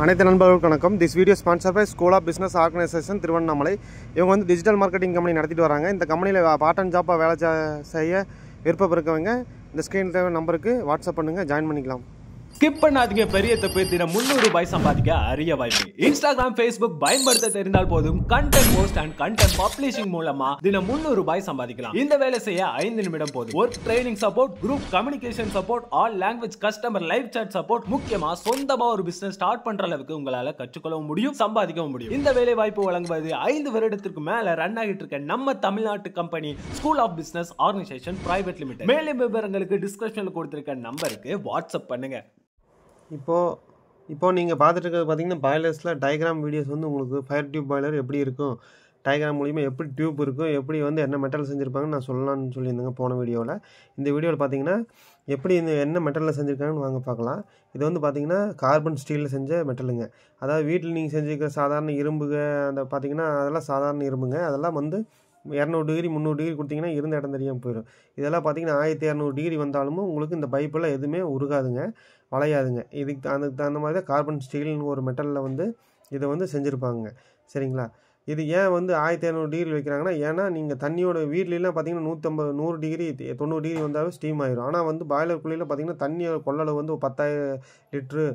அனைத்து நண்பர்களுக்கு வணக்கம். This video sponsor by school of business organisation Tiruvannamalai. இவங்க வந்து டிஜிட்டல் மார்க்கெட்டிங் கம்பெனி நடத்திட்டு வராங்க. இந்த கம்பெனியில் பார்ட் அண்ட் ஜாப்பாக வேலை செய்ய விருப்பம் இருக்கவங்க இந்த ஸ்க்ரீன் நம்பருக்கு வாட்ஸ்அப் பண்ணுங்கள், ஜாயின் பண்ணிக்கலாம். ஸ்கிப் பண்ணாதீங்க, பெரிய தப்பு. தினம் 300 ரூபாய் சம்பாதிக்க அரிய வாய்ப்பு. இன்ஸ்டாகிராம், ஃபேஸ்புக் பயன்படுத்த தெரிந்தால் போதும். Content post and content publishing மூலமா தினம் 300 ரூபாய் சம்பாதிக்கலாம். இந்த வேலை செய்ய 5 நிமிடம் போதும். Work training support, group communication support, all language customer live chat support, முக்கியமா சொந்தமா ஒரு பிசினஸ் ஸ்டார்ட் பண்ற அளவுக்கு உங்களால கற்றுக்கொள்ளவும் முடியும், சம்பாதிக்கவும் முடியும். இந்த வேலை வாய்ப்பு வழங்குவது 5 வருடத்திற்கு மேல ரன் ஆகிட்டு இருக்க நம்ம தமிழ்நாட்டு company school of business organisation private limited. மேலும் விவரங்களுக்கு டிஸ்கிரிப்ஷன்ல கொடுத்திருக்க நம்பருக்கு வாட்ஸ்அப் பண்ணுங்க. இப்போ நீங்கள் பார்த்துட்டு இருக்கிறது பார்த்தீங்கன்னா பாய்லர்ஸில் டயக்ராம் வீடியோஸ் வந்து உங்களுக்கு ஃபயர் டியூப் பாய்லர் எப்படி இருக்கும், டயக்ராம் மூலிமா எப்படி டியூப் இருக்கும், எப்படி வந்து என்ன மெட்டல் செஞ்சுருப்பாங்கன்னு நான் சொல்லலாம்னு சொல்லியிருந்தேங்க போன வீடியோவில். இந்த வீடியோவில் பார்த்தீங்கன்னா எப்படி இந்த என்ன மெட்டலில் செஞ்சுருக்காங்கன்னு வாங்க பார்க்கலாம். இது வந்து பார்த்தீங்கன்னா கார்பன் ஸ்டீலில் செஞ்ச மெட்டலுங்க. அதாவது வீட்டில் நீங்கள் செஞ்சுருக்கிற சாதாரண இரும்புங்க அந்த பார்த்தீங்கன்னா அதெல்லாம் சாதாரண இரும்புங்க. அதெல்லாம் வந்து 200 டிகிரி 300 டிகிரி கொடுத்தீங்கன்னா இருந்த இடம் தெரியாமல் போயிடும். இதெல்லாம் பார்த்தீங்கன்னா 1200 டிகிரி வந்தாலும் உங்களுக்கு இந்த பைப்பெல்லாம் எதுவுமே உருகாதுங்க, வளையாதுங்க. அதுக்கு தகுந்த மாதிரி தான் கார்பன் ஸ்டீல்னு ஒரு மெட்டலில் வந்து இதை வந்து செஞ்சுருப்பாங்க. சரிங்களா? இது ஏன் வந்து 1200 டிகிரி வைக்கிறாங்கன்னா, ஏன்னா நீங்கள் தண்ணியோட வீட்லாம் பார்த்தீங்கன்னா 100 டிகிரி 90 டிகிரி வந்தாவே ஸ்டீம் ஆயிரும். ஆனால் வந்து பாய்லருக்குள்ளே பார்த்தீங்கன்னா தண்ணியோட கொள்ளளவு வந்து 10,000 லிட்ரு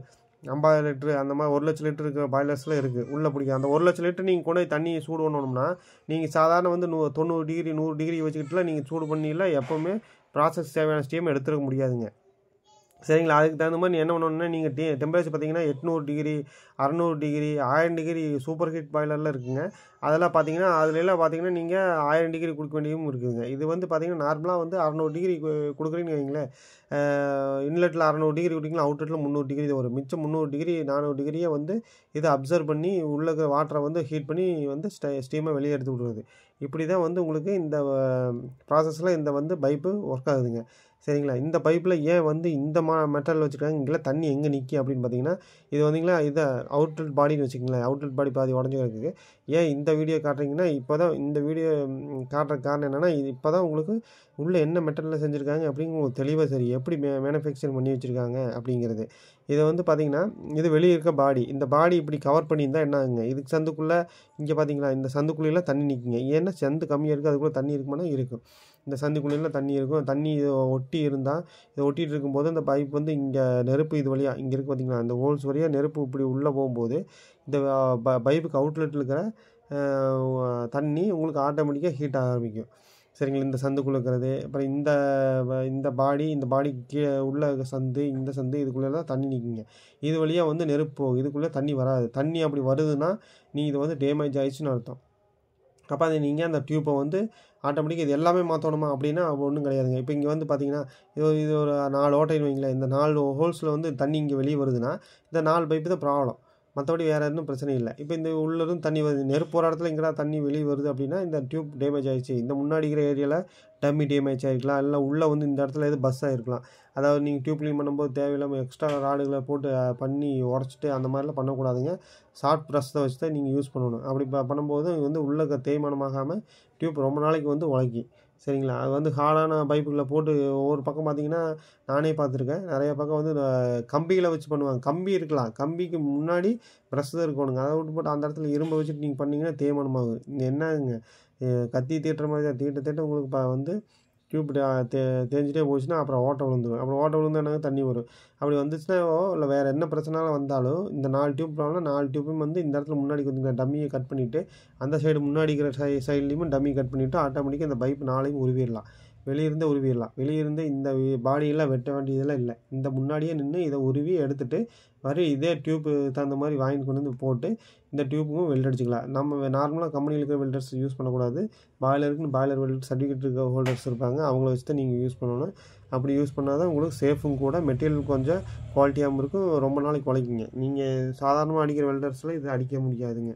50 லிட்ரு அந்த மாதிரி 1 லட்சம் லிட்டர் இருக்கிற பாய்லர்ஸ்லாம் இருக்குது உள்ளே பிடிக்கும். அந்த 1 லட்சம் லிட்டர் நீங்கள் கொண்டு போய் தண்ணி சூடு பண்ணணும்னா நீங்கள் சாதாரண வந்து 90 டிகிரி 100 டிகிரி வச்சுக்கிட்டுலாம் நீங்கள் சூடு பண்ணிலாம் எப்போவுமே ப்ராசஸ் தேவையான ஸ்டீம் எடுத்துருக்க முடியாதுங்க. சரிங்களா? அதுக்கு தகுந்த மாதிரி என்ன பண்ணணுன்னா நீங்கள் டெம்பரேச்சர் பார்த்தீங்கன்னா 800 degree 600 degree 1000 degree super heat பாய்லர்லாம் இருக்குதுங்க. அதெல்லாம் பார்த்தீங்கன்னா அதுலலாம் பார்த்தீங்கன்னா நீங்கள் 1000 டிகிரி கொடுக்க வேண்டியதும் இருக்குதுங்க. இது வந்து பார்த்தீங்கன்னா நார்மலாக வந்து 600 டிகிரி கொடுக்குறீங்கன்னு வைங்களேன். இன்லெட்டில் 600 டிகிரி கொடுத்தீங்கன்னா அவுட்லெட்டில் 300 டிகிரி தான் வரும். மிச்சம் 300 டிகிரி 400 டிகிரியை வந்து இதை அப்சர்வ் பண்ணி உள்ள வாட்டரை வந்து ஹீட் பண்ணி வந்து ஸ்டீமை வெளியே எடுத்து விடுறது. இப்படி தான் வந்து உங்களுக்கு இந்த ப்ராசஸில் இந்த வந்து பைப்பு ஒர்க் ஆகுதுங்க. சரிங்களா? இந்த பைப்பில் ஏன் வந்து இந்த மெட்டல் வச்சுருக்காங்க, இங்கெல்லாம் தண்ணி எங்கே நிற்கி அப்படின்னு பார்த்தீங்கன்னா இது வந்தீங்களா இதை அவுட்லெட் பாடின்னு வச்சுக்கங்களேன். அவுட்லெட் பாடி பாதி உடஞ்சி இருக்குது. ஏன் இந்த வீடியோ காட்டுறீங்கன்னா இப்போ தான் இந்த வீடியோ காட்டுற காரணம் என்னென்னா இப்போ தான் உங்களுக்கு உள்ளே என்ன மெட்டலில் செஞ்சுருக்காங்க அப்படிங்கிற உங்களுக்கு தெளிவாக சரி எப்படி மேனுஃபேக்சர் பண்ணி வச்சுருக்காங்க அப்படிங்கிறது. இதை வந்து பார்த்திங்கன்னா இது வெளியே இருக்க பாடி, இந்த பாடி இப்படி கவர் பண்ணியிருந்தால் என்ன ஆகுங்க, இதுக்கு சந்துக்குள்ளே இங்கே பார்த்தீங்களா இந்த சந்துக்குள்ளேலாம் தண்ணி நிற்குங்க. ஏன்னா சந்து கம்மியாக இருக்குது, அதுக்குள்ளே தண்ணி இருக்குமானா இருக்கும். இந்த சந்துக்குள்ளேலாம் தண்ணி இருக்கும். தண்ணி இதை ஒட்டி இருந்தால் இதை ஒட்டிகிட்டு இருக்கும்போது அந்த பைப் வந்து இங்கே நெருப்பு இது வழியாக இங்கே இருக்குது பார்த்திங்களா அந்த ஹோல்ஸ் வழியாக நெருப்பு இப்படி உள்ளே போகும்போது இந்த பைப்புக்கு அவுட்லெட்டில் இருக்கிற தண்ணி உங்களுக்கு ஆட்டோமேட்டிக்காக ஹீட் ஆக ஆரம்பிக்கும். சரிங்களா? இந்த சந்துக்குள்ளே இருக்கிறது அப்புறம் இந்த பாடி கீழே உள்ள சந்து இந்த சந்து இதுக்குள்ளெல்லாம் தண்ணி நிற்குங்க. இது வழியாக வந்து நெருப்பு போகும், இதுக்குள்ளே தண்ணி வராது. தண்ணி அப்படி வருதுன்னா இது வந்து டேமேஜ் ஆயிடுச்சுன்னு அர்த்தம். அப்போ அது நீங்கள் அந்த டியூப்பை வந்து ஆட்டோமேட்டிக்காக இது எல்லாமே மாற்றணுமா அப்படின்னா ஒன்றும் கிடையாதுங்க. இப்போ இங்கே வந்து பார்த்தீங்கன்னா இது ஒரு 4 ஓட்டைன்னு வைங்களேன். இந்த 4 ஹோல்ஸில் வந்து தண்ணி இங்கே வெளியே வருதுன்னா இந்த 4 பைப்பு தான் ப்ராப்ளம், மற்றபடி வேறு எதுவும் பிரச்சனை இல்லை. இப்போ இந்த உள்ளதும் தண்ணி வருது, நெருப்பு ஒரு இடத்துல இங்கே தண்ணி வெளியே வருது அப்படின்னா இந்த டியூப் டேமேஜ் ஆகிடுச்சு. இந்த முன்னாடி இருக்கிற ஏரியாவில் டம்மி டேமேஜ் ஆகிருக்கலாம், இல்லை உள்ளே வந்து இந்த இடத்துல எது பஸ் ஆகிருக்கலாம். அதாவது நீங்கள் டியூப் க்ளீன் பண்ணும்போது தேவையில்லாமல் எக்ஸ்ட்ரா ராடுகளை போட்டு பண்ணி உடச்சிட்டு அந்த மாதிரிலாம் பண்ணக்கூடாதுங்க. ஷார்ட் ப்ரஷ் தான் வச்சு தான் நீங்கள் யூஸ் பண்ணணும். அப்படி பண்ணும்போது வந்து உள்ளே தேய்மானமாகாமல் டியூப் ரொம்ப நாளைக்கு வந்து உழைக்கி. சரிங்களா? அது வந்து ஹார்டான பைப்புகளை போட்டு ஒவ்வொரு பக்கம் பார்த்தீங்கன்னா நானே பார்த்துருக்கேன். நிறைய பக்கம் வந்து கம்பிகளை வச்சு பண்ணுவாங்க. கம்பி இருக்கலாம், கம்பிக்கு முன்னாடி ப்ரெஷ் தான் இருக்கணுங்க. அதை விட்டு போட்டு அந்த இடத்துல இரும்பை வச்சுட்டு நீங்கள் பண்ணிங்கன்னா தேய்மானமாகும். என்னங்க கத்தி தீட்டுற மாதிரி தான் தீட்ட உங்களுக்கு வந்து டியூப் தேஞ்சிட்டே போச்சுன்னா அப்புறம் ஓட்டை விழுந்துடும். அப்புறம் ஓட்டை விழுந்து என்னங்க தண்ணி வரும். அப்படி வந்துச்சுன்னா இல்லை வேறு என்ன பிரச்சனைலாம் வந்தாலும் இந்த 4 டியூப் ப்ராப்ளம் 4 டியூப்பும் வந்து இந்த இடத்துல முன்னாடி கொஞ்சம் டம்மியை கட் பண்ணிவிட்டு அந்த சைடு முன்னாடி இருக்கிற சைட்லேயும் டம்மி கட் பண்ணிவிட்டு ஆட்டோமேட்டிக்காக இந்த பைப் 4ஐயும் உருவிடலாம். வெளியிருந்து உருவிடலாம். வெளியிருந்து இந்த பாடியெல்லாம் வெட்ட வேண்டியதெல்லாம் இல்லை. இந்த முன்னாடியே நின்று இதை உருவி எடுத்துகிட்டு இதே டியூப்பு தகுந்த மாதிரி வாங்கி கொண்டு வந்து போட்டு இந்த டியூப்புக்கும் வெல்ட் அடிச்சிக்கலாம். நம்ம நார்மலாக கம்பெனியில் இருக்கிற வெல்டர்ஸ் யூஸ் பண்ணக்கூடாது. பாய்லருக்குன்னு பாய்லர் வெல்டர் சர்டிஃபிகேட் இருக்க ஹோல்டர்ஸ் இருப்பாங்க, அவங்கள வச்சு தான் நீங்கள் யூஸ் பண்ணணும். அப்படி யூஸ் பண்ணால் தான் உங்களுக்கு சேஃபும் கூட, மெட்டீரியல் கொஞ்சம் குவாலிட்டியாகவும் இருக்கும், ரொம்ப நாளைக்கு உழைக்குங்க. நீங்கள் சாதாரணமாக அடிக்கிற வெல்டர்ஸில் இது அடிக்க முடியாதுங்க.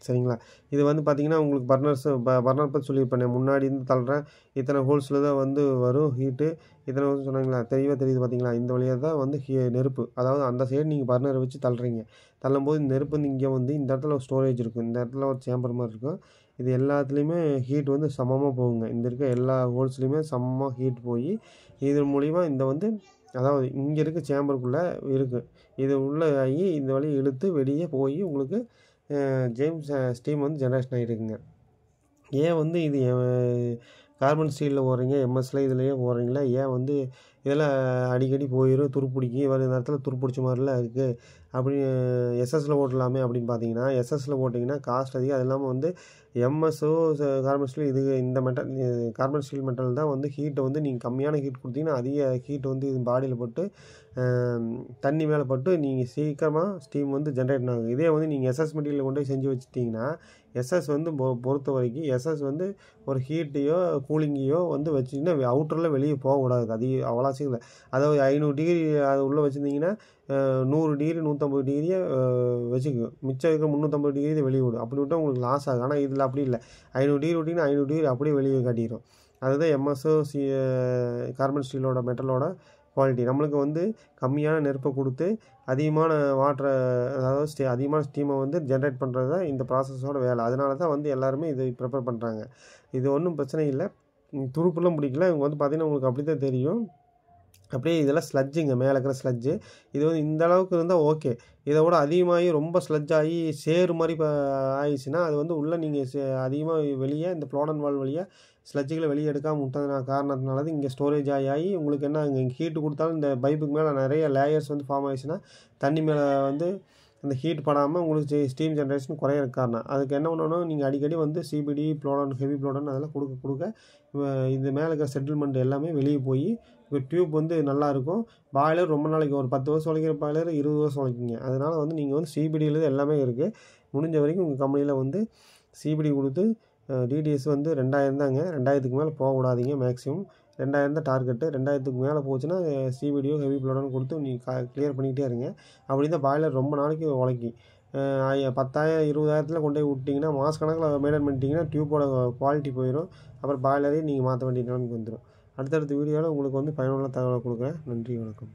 சரிங்களா? இது வந்து பார்த்திங்கன்னா உங்களுக்கு பர்னர் பற்றி சொல்லியிருப்பேன். முன்னாடி இருந்து தள்ளுறேன் இத்தனை ஹோல்ஸில் தான் வந்து வரும் ஹீட்டு, இத்தனை ஹோல்ஸ் சொன்னாங்களா தெளிவாக தெரியுது பார்த்தீங்களா? இந்த வழியாக தான் வந்து நெருப்பு, அதாவது அந்த சைடு நீங்கள் பர்னரை வச்சு தள்ளுறீங்க. தள்ளும்போது இந்த நெருப்பு வந்து இங்கே வந்து இந்த இடத்துல ஒரு ஸ்டோரேஜ் இருக்கும், இந்த இடத்துல ஒரு சேம்பர் மாதிரி இருக்கும். இது எல்லாத்துலேயுமே ஹீட் வந்து சமமாக போகுங்க. இந்த இருக்க எல்லா ஹோல்ஸ்லேயுமே சமமாக ஹீட் போய் இது மூலிமா இந்த வந்து அதாவது இங்கே இருக்க சேம்பருக்குள்ளே இருக்குது. இது உள்ளே ஆகி இந்த வழி இழுத்து வெளியே போய் உங்களுக்கு ஸ்டீம் வந்து ஜெனரேஷன் ஆகிருக்குங்க. ஏன் வந்து இது கார்பன் ஸ்டீலில் ஓடுறீங்க, எம்எஸ்ல இதுலேயே ஓடுறீங்களா, ஏன் வந்து இதெல்லாம் அடிக்கடி போயிடும், துருப்பிடிக்கும், வர நேரத்தில் துருப்பிடிச்ச மாதிரிலாம் இருக்குது அப்படி எஸ்எஸ்ல ஓட்டலாமே அப்படின்னு பார்த்தீங்கன்னா, எஸ்எஸ்ல ஓட்டிங்கன்னா காஸ்ட் அதிகம். அது இல்லாமல் வந்து எம்எஸ்ஓ கார்பன் ஸ்டீல் இந்த கார்பன் ஸ்டீல் மெட்டல் தான் வந்து ஹீட்டை வந்து நீங்கள் கம்மியான ஹீட் கொடுத்தீங்கன்னா அதிக ஹீட் வந்து இது பாடியில் பட்டு தண்ணி மேலே பட்டு நீங்கள் சீக்கிரமாக ஸ்டீம் வந்து ஜென்ரேட் ஆகும். இதே வந்து நீங்கள் எஸ்எஸ் மெட்டீரியல் கொண்டு போய் செஞ்சு வச்சுட்டிங்கன்னா எஸ்எஸ் வந்து பொறுத்த வரைக்கும் எஸ்எஸ் வந்து ஒரு ஹீட்டையோ கூலிங்கையோ வந்து வச்சிங்கன்னா அவுட்டரில் வெளியே போகக்கூடாது. அது அவ்வளோ சீக்கிரம் அதாவது 500 டிகிரி அது உள்ளே வச்சுருந்தீங்கன்னா 100 டிகிரி 150 டிகிரியை வச்சுக்கும், மிச்சம் இருக்கிற 350 டிகிரி வெளியே விடும். அப்படி விட்டால் உங்களுக்கு லாஸ் ஆகும். ஆனால் இதில் அப்படி இல்லை, 500 டிகிரி விட்டிங்கன்னா 500 டிகிரி அப்படியே வெளியே காட்டிடும். அதுதான் எம்எஸ்ஓ கார்பன் ஸ்டீலோட மெட்டலோட குவாலிட்டி. நம்மளுக்கு வந்து கம்மியான நெருப்பை கொடுத்து அதிகமான வாட்டரை அதாவது அதிகமான ஸ்டீமை வந்து ஜென்ரேட் பண்ணுறது தான் இந்த ப்ராசஸோட வேலை. அதனால தான் வந்து எல்லாருமே இது ப்ரிப்பேர் பண்ணுறாங்க. இது ஒன்றும் பிரச்சனை இல்லை, துருப்புலாம் பிடிக்கல. இவங்க வந்து பார்த்திங்கன்னா உங்களுக்கு அப்படி தான் தெரியும், அப்படியே இதெல்லாம் ஸ்லட்ஜுங்க, மேலே இருக்கிற ஸ்லட்ஜு. இது வந்து இந்த அளவுக்கு இருந்தால் ஓகே. இதை விட அதிகமாகி ரொம்ப ஸ்லட்ஜ் ஆகி சேறு மாதிரி ஆயிடுச்சுன்னா அது வந்து உள்ளே நீங்கள் அதிகமாக வெளியே இந்த ப்ளோடன் வால் வழியாக ஸ்லட்ஜுகளை வெளியே எடுக்காமல் விட்டதுனா காரணத்தினால இங்கே ஸ்டோரேஜ் ஆகி உங்களுக்கு என்ன இங்கே ஹீட்டு கொடுத்தாலும் இந்த பைப்புக்கு மேலே நிறைய லேயர்ஸ் வந்து ஃபார்ம் ஆகிடுச்சுன்னா தண்ணி மேலே வந்து அந்த ஹீட் படாமல் உங்களுக்கு ஸ்டீம் ஜென்ரேஷன் குறைய காரணம். அதுக்கு என்ன பண்ணணும், நீங்கள் அடிக்கடி வந்து சிபிடி ப்ளோடன் ஹெவி ப்ளோடன் அதெல்லாம் கொடுக்க இந்த மேலே இருக்கிற செட்டில்மெண்ட் எல்லாமே வெளியே போய் டியூப் வந்து நல்லாயிருக்கும். பாய்லர் ரொம்ப நாளைக்கு ஒரு 10 வருஷம் உழைக்கிற பாய்லர் 20 வருஷம் உழைக்குங்க. அதனால் வந்து நீங்கள் வந்து சிபிடியில் எல்லாமே இருக்குது. முடிஞ்ச வரைக்கும் உங்கள் கம்பெனியில் வந்து சிபிடி கொடுத்து டிடிஎஸ் வந்து 2000 தாங்க, 2000க்கு மேலே போகக்கூடாதீங்க. மேக்ஸிமம் 2000 தான் டார்கெட்டு. 2000க்கு மேலே போச்சுன்னா சிபிடியோ ஹெவி ப்ளோடன் கொடுத்து நீங்கள் கிளியர் பண்ணிக்கிட்டே இருங்க. அப்படி தான் பாய்லர் ரொம்ப நாளைக்கு உழைக்கி 10,000 20,000 கொண்டு போய் விட்டிங்கன்னா மாத கணக்கில் மெயின்டைன் பண்ணிட்டீங்கன்னா டியூப்போட குவாலிட்டி போயிடும். அப்புறம் பாய்லரையும் நீங்கள் மாற்ற வேண்டிய நிலைமைக்கு வந்துடும். அடுத்தடுத்த வீடியோவில் உங்களுக்கு வந்து பயனுள்ள தகவலை கொடுக்குறேன். நன்றி, வணக்கம்.